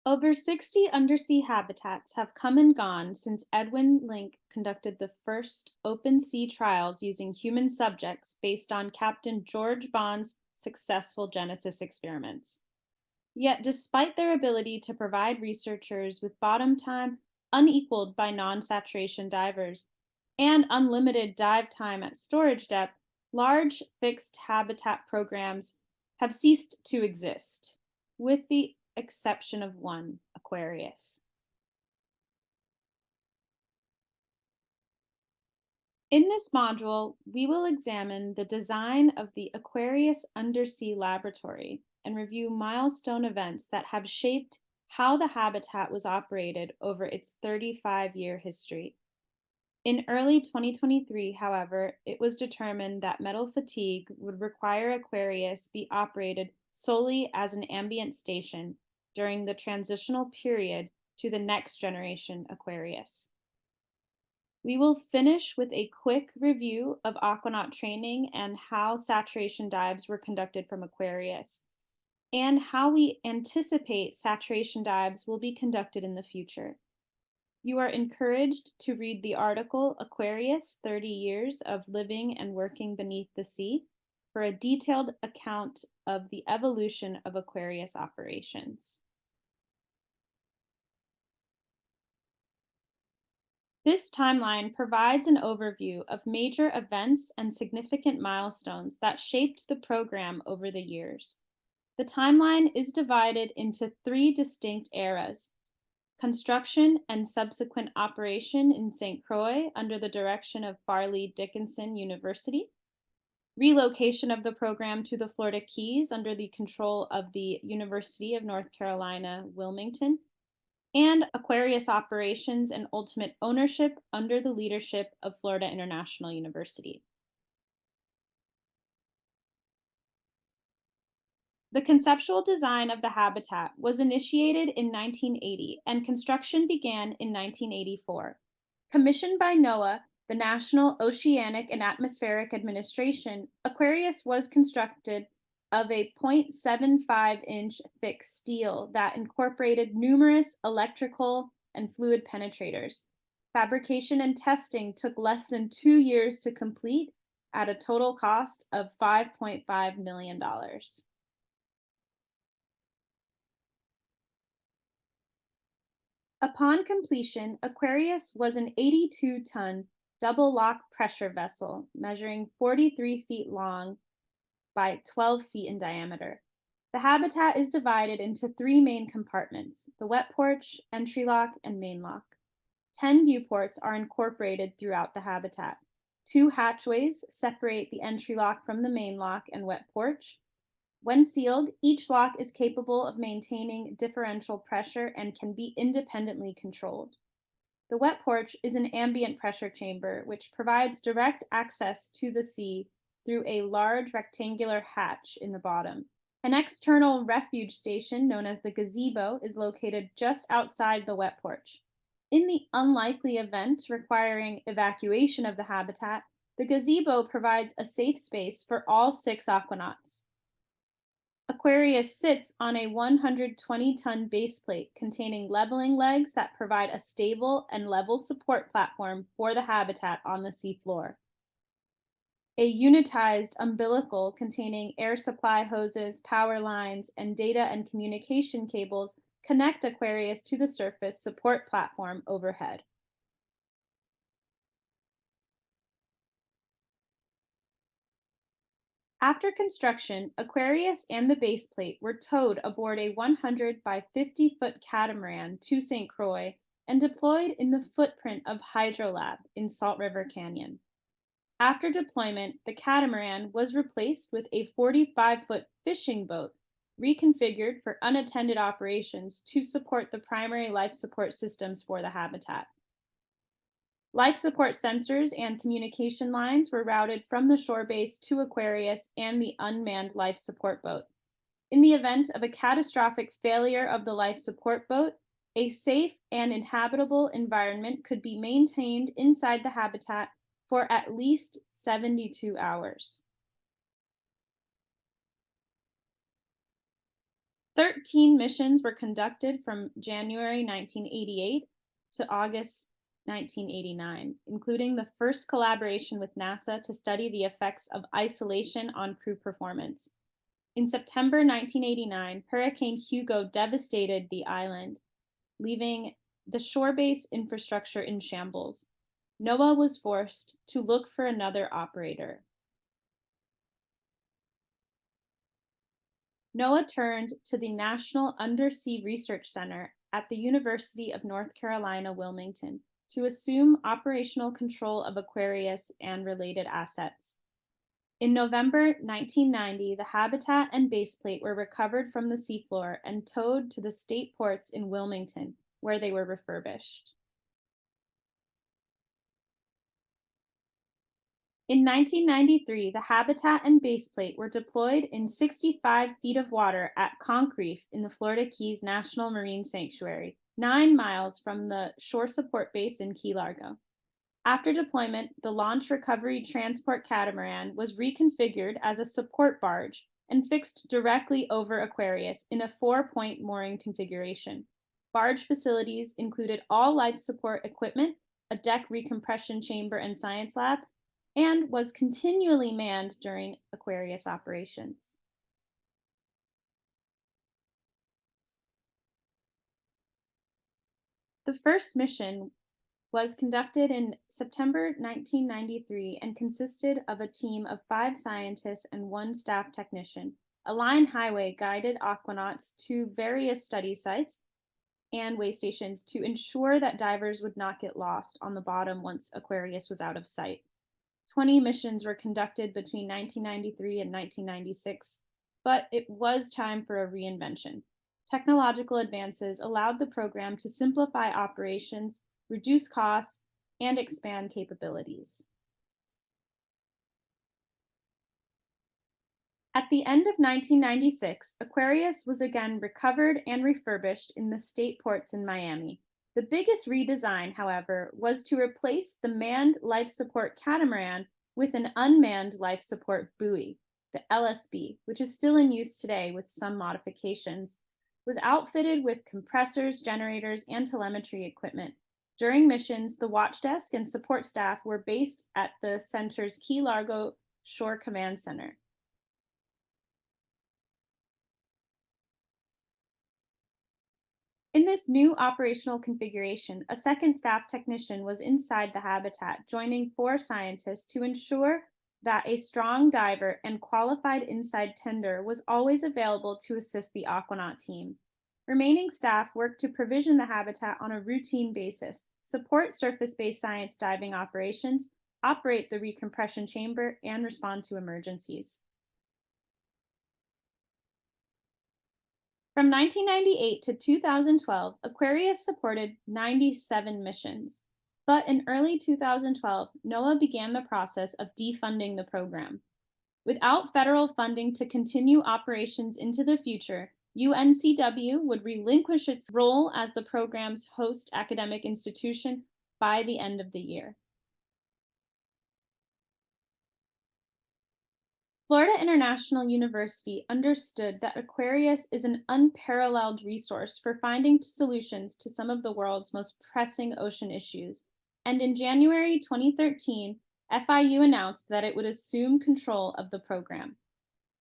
Over 60 undersea habitats have come and gone since Edwin Link conducted the first open sea trials using human subjects based on Captain George Bond's successful Genesis experiments. Yet, despite their ability to provide researchers with bottom time unequaled by non saturation divers and unlimited dive time at storage depth, large fixed habitat programs have ceased to exist, with the exception of one, Aquarius. In this module, we will examine the design of the Aquarius Undersea Laboratory and review milestone events that have shaped how the habitat was operated over its 35-year history. In early 2023, however, it was determined that metal fatigue would require Aquarius be operated solely as an ambient station during the transitional period to the next generation Aquarius. We will finish with a quick review of aquanaut training and how saturation dives were conducted from Aquarius, and how we anticipate saturation dives will be conducted in the future. You are encouraged to read the article Aquarius 30 Years of Living and Working Beneath the Sea for a detailed account of the evolution of Aquarius operations. This timeline provides an overview of major events and significant milestones that shaped the program over the years. The timeline is divided into three distinct eras: construction and subsequent operation in St. Croix under the direction of Farley Dickinson University, relocation of the program to the Florida Keys under the control of the University of North Carolina, Wilmington, and Aquarius operations and ultimate ownership under the leadership of Florida International University. The conceptual design of the habitat was initiated in 1980 and construction began in 1984. Commissioned by NOAA, the National Oceanic and Atmospheric Administration, Aquarius was constructed of a 0.75-inch thick steel that incorporated numerous electrical and fluid penetrators. Fabrication and testing took less than 2 years to complete at a total cost of $5.5 million. Upon completion, Aquarius was an 82-ton double lock pressure vessel measuring 43 feet long by 12 feet in diameter. The habitat is divided into three main compartments: the wet porch, entry lock, and main lock. 10 viewports are incorporated throughout the habitat. 2 hatchways separate the entry lock from the main lock and wet porch. When sealed, each lock is capable of maintaining differential pressure and can be independently controlled. The wet porch is an ambient pressure chamber which provides direct access to the sea through a large rectangular hatch in the bottom. An external refuge station known as the gazebo is located just outside the wet porch. In the unlikely event requiring evacuation of the habitat, the gazebo provides a safe space for all 6 aquanauts. Aquarius sits on a 120-ton base plate containing leveling legs that provide a stable and level support platform for the habitat on the seafloor. A unitized umbilical containing air supply hoses, power lines, and data and communication cables connect Aquarius to the surface support platform overhead. After construction, Aquarius and the base plate were towed aboard a 100 by 50-foot catamaran to St. Croix and deployed in the footprint of Hydrolab in Salt River Canyon. After deployment, the catamaran was replaced with a 45-foot fishing boat, reconfigured for unattended operations to support the primary life support systems for the habitat. Life support sensors and communication lines were routed from the shore base to Aquarius and the unmanned life support boat. In the event of a catastrophic failure of the life support boat, a safe and inhabitable environment could be maintained inside the habitat for at least 72 hours. 13 missions were conducted from January 1988 to August 1989, including the first collaboration with NASA to study the effects of isolation on crew performance. In September 1989, Hurricane Hugo devastated the island, leaving the shore base infrastructure in shambles. NOAA was forced to look for another operator. NOAA turned to the National Undersea Research Center at the University of North Carolina, Wilmington, to assume operational control of Aquarius and related assets. In November 1990, the habitat and baseplate were recovered from the seafloor and towed to the state ports in Wilmington, where they were refurbished. In 1993, the habitat and baseplate were deployed in 65 feet of water at Conch Reef in the Florida Keys National Marine Sanctuary, 9 miles from the shore support base in Key Largo. After deployment, the launch recovery transport catamaran was reconfigured as a support barge and fixed directly over Aquarius in a 4-point mooring configuration. Barge facilities included all life support equipment, a deck recompression chamber and science lab, and was continually manned during Aquarius operations. The first mission was conducted in September 1993 and consisted of a team of 5 scientists and 1 staff technician. A line highway guided aquanauts to various study sites and way stations to ensure that divers would not get lost on the bottom once Aquarius was out of sight. 20 missions were conducted between 1993 and 1996, but it was time for a reinvention. Technological advances allowed the program to simplify operations, reduce costs, and expand capabilities. At the end of 1996, Aquarius was again recovered and refurbished in the state ports in Miami. The biggest redesign, however, was to replace the manned life support catamaran with an unmanned life support buoy. The LSB, which is still in use today with some modifications, was outfitted with compressors, generators, and telemetry equipment. During missions, the watch desk and support staff were based at the center's Key Largo Shore Command Center. In this new operational configuration, a second staff technician was inside the habitat, joining 4 scientists to ensure that a strong diver and qualified inside tender was always available to assist the aquanaut team. Remaining staff worked to provision the habitat on a routine basis, support surface-based science diving operations, operate the recompression chamber, and respond to emergencies. From 1998 to 2012, Aquarius supported 97 missions. But in early 2012, NOAA began the process of defunding the program. Without federal funding to continue operations into the future, UNCW would relinquish its role as the program's host academic institution by the end of the year. Florida International University understood that Aquarius is an unparalleled resource for finding solutions to some of the world's most pressing ocean issues, and in January 2013, FIU announced that it would assume control of the program.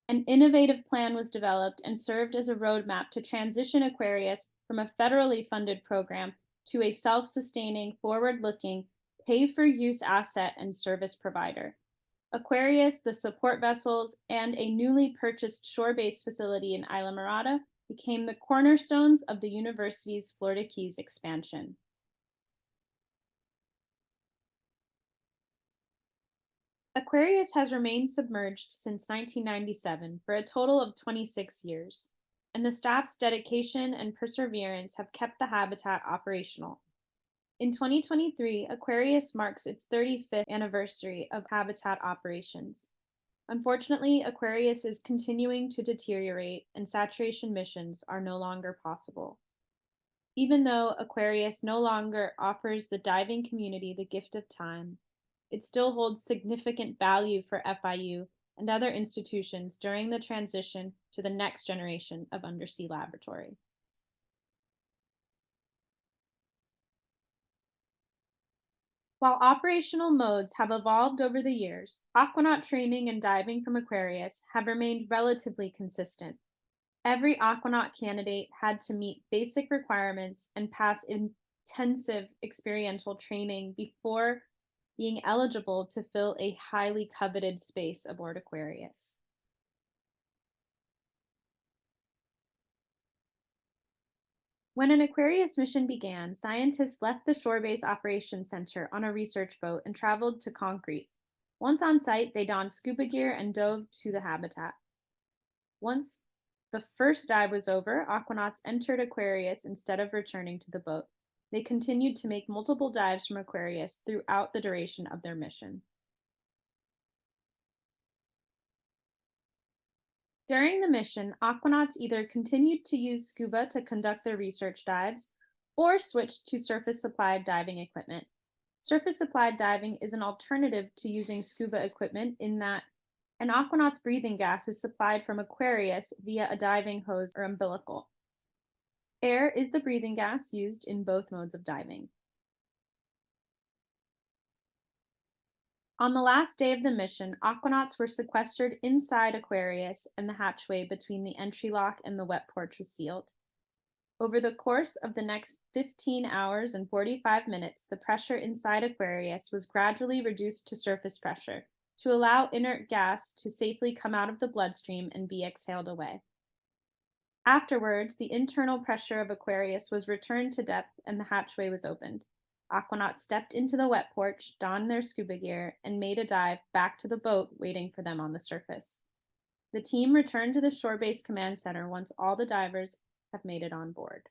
An innovative plan was developed and served as a roadmap to transition Aquarius from a federally funded program to a self-sustaining, forward-looking, pay-for-use asset and service provider. Aquarius, the support vessels, and a newly purchased shore-based facility in Islamorada became the cornerstones of the university's Florida Keys expansion. Aquarius has remained submerged since 1997 for a total of 26 years, and the staff's dedication and perseverance have kept the habitat operational. In 2023, Aquarius marks its 35th anniversary of habitat operations. Unfortunately, Aquarius is continuing to deteriorate and saturation missions are no longer possible. Even though Aquarius no longer offers the diving community the gift of time, it still holds significant value for FIU and other institutions during the transition to the next generation of undersea laboratory. While operational modes have evolved over the years, aquanaut training and diving from Aquarius have remained relatively consistent. Every aquanaut candidate had to meet basic requirements and pass intensive experiential training before being eligible to fill a highly coveted space aboard Aquarius. When an Aquarius mission began, scientists left the Shore Base Operations Center on a research boat and traveled to Concrete. Once on site, they donned scuba gear and dove to the habitat. Once the first dive was over, aquanauts entered Aquarius instead of returning to the boat. They continued to make multiple dives from Aquarius throughout the duration of their mission. During the mission, aquanauts either continued to use scuba to conduct their research dives or switched to surface supplied diving equipment. Surface supplied diving is an alternative to using scuba equipment in that an aquanaut's breathing gas is supplied from Aquarius via a diving hose or umbilical. Air is the breathing gas used in both modes of diving. On the last day of the mission, aquanauts were sequestered inside Aquarius, and the hatchway between the entry lock and the wet porch was sealed. Over the course of the next 15 hours and 45 minutes, the pressure inside Aquarius was gradually reduced to surface pressure to allow inert gas to safely come out of the bloodstream and be exhaled away. Afterwards, the internal pressure of Aquarius was returned to depth and the hatchway was opened. Aquanauts stepped into the wet porch, donned their scuba gear, and made a dive back to the boat waiting for them on the surface. The team returned to the Shore Base Command Center once all the divers have made it on board.